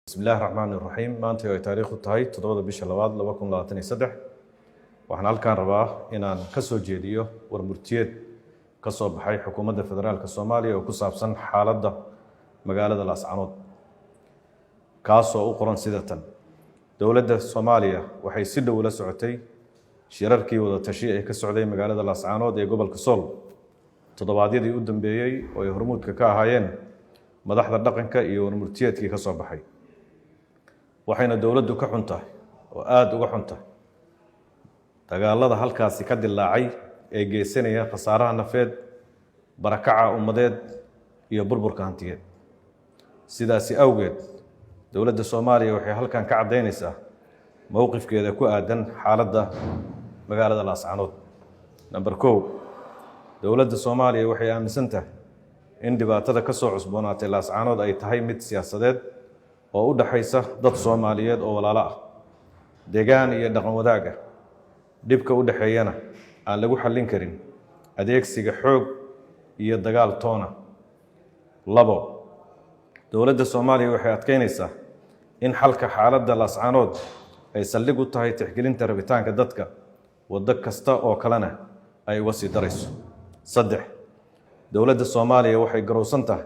بسم الله الرحمن الرحيم maanta ay taariikhdu tahay 7 bisha 2 2023 waxaan halkaan rabaa inaan ka soo jeediyo warmurtiyeed ka soo baxay xukuumadda federaalka Soomaaliya oo ku saabsan xaaladda magaalada Laascaanood kaas oo u qoran sida tan dawladda Soomaaliya waxay si dhow la socotay shirarkii wada tashi ee ka socday magaalada Laascaanood ee gobolka Sool toddobaadyadii u dambeeyay oo ay hormuudka ka ahaayeen madaxda dhaqanka iyo warmurtiyeedkii ka soo baxay waxayna dawladdu ka xuntahay oo aad uga xuntahay dagaalada halkaasi ka dilaacay ee geysanaya khasaaraha nafeed barakaca ummadeed iyo burburka hantiyeed sidaasi awgeed dawladda Soomaaliya waxay halkaan ka cadeynaysaa mowqifkeeda ku aadan xaaladda magaalada Laascaanood number 1 dawladda Soomaaliya waxay aaminsan tahay in dhibaatada ka soo cusboonaatay Laascaanood ay tahay mid siyaasadeed oo u dhaxaysa dad Soomaaliyeed oo walaalo ah deegaan iyo dhaqan wadaag ah dibka u dhaxeeyana aan lagu xallin karin adeegsiga xoog iyo dagaal toona labo dawladda Soomaaliya waxay adkeynaysaa in xalka xaaladda Laascaanood ay saldhig u tahay tixgelinta rabitaanka dadka waddo kasta oo kalena ay uga sii darayso saddex dawladda Soomaaliya waxay garowsan tahay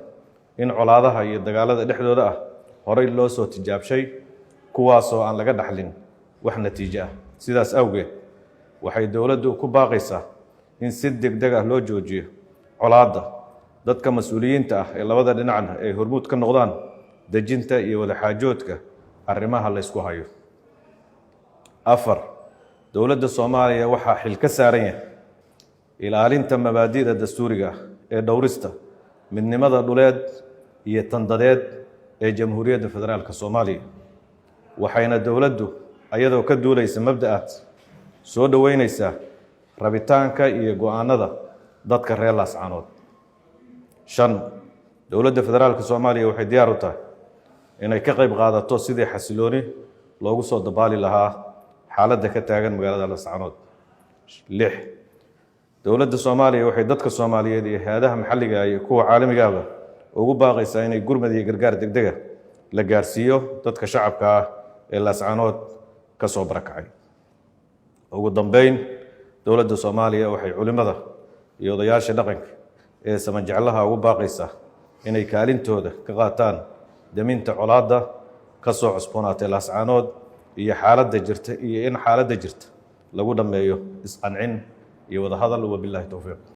in colaadaha iyo dagaalada dhexdooda ah horay loo soo tijaabshay kuwaas oo aan laga dhaxlin wax natiijo ah sidaas awgeed waxay dawladdu ku baaqaysaa in si degdeg ah loo joojiyo colaadda dadka mas'uuliyiinta ah ee labada dhinacna ay hormuud ka noqdaan dejinta iyo wada xaajoodka arrimaha la isku hayo afar dawladda Soomaaliya waxaa xil ka saaran yahay ilaalinta mabaadi'da dastuuriga ee dhowrista midnimada dhuleed iyo tandadeed ee Jamhuuriyadda Federaalka Soomaaliya waxayna dawladdu ayadoo ka duulaysa mabda'aad soo dhaweynaysa rabitaanka iyo go'aanada dadka reer Laascaanood shan dawladda Federaalka Soomaaliya waxay diyaar u tahay inay ka qayb qaadato sidii xasilooni loogu soo dabaali lahaa xaaladda ka taagan magaalada Laascaanood lix dawladda Soomaaliya waxay dadka Soomaaliyeed iyo hay'adaha maxalliga ah iyo kuwa caalamiga ah ugu baaqaysaa inay gurmad iyo gargaar degdeg ah la gaarsiiyo dadka shacabka ah ee Laascaanood ka soo barakacay ugu dambeyn dawladda Soomaaliya waxay culimada iyo odayaasha dhaqanka ee samajeclaha ugu baaqaysaa inay kaalintooda ka qaataan daminta colaadda ka soo cusboonaatay Laascaanood iyo in xaaladda jirta lagu dhameeyo isqancin iyo wada hadal wabillahi tawfiiq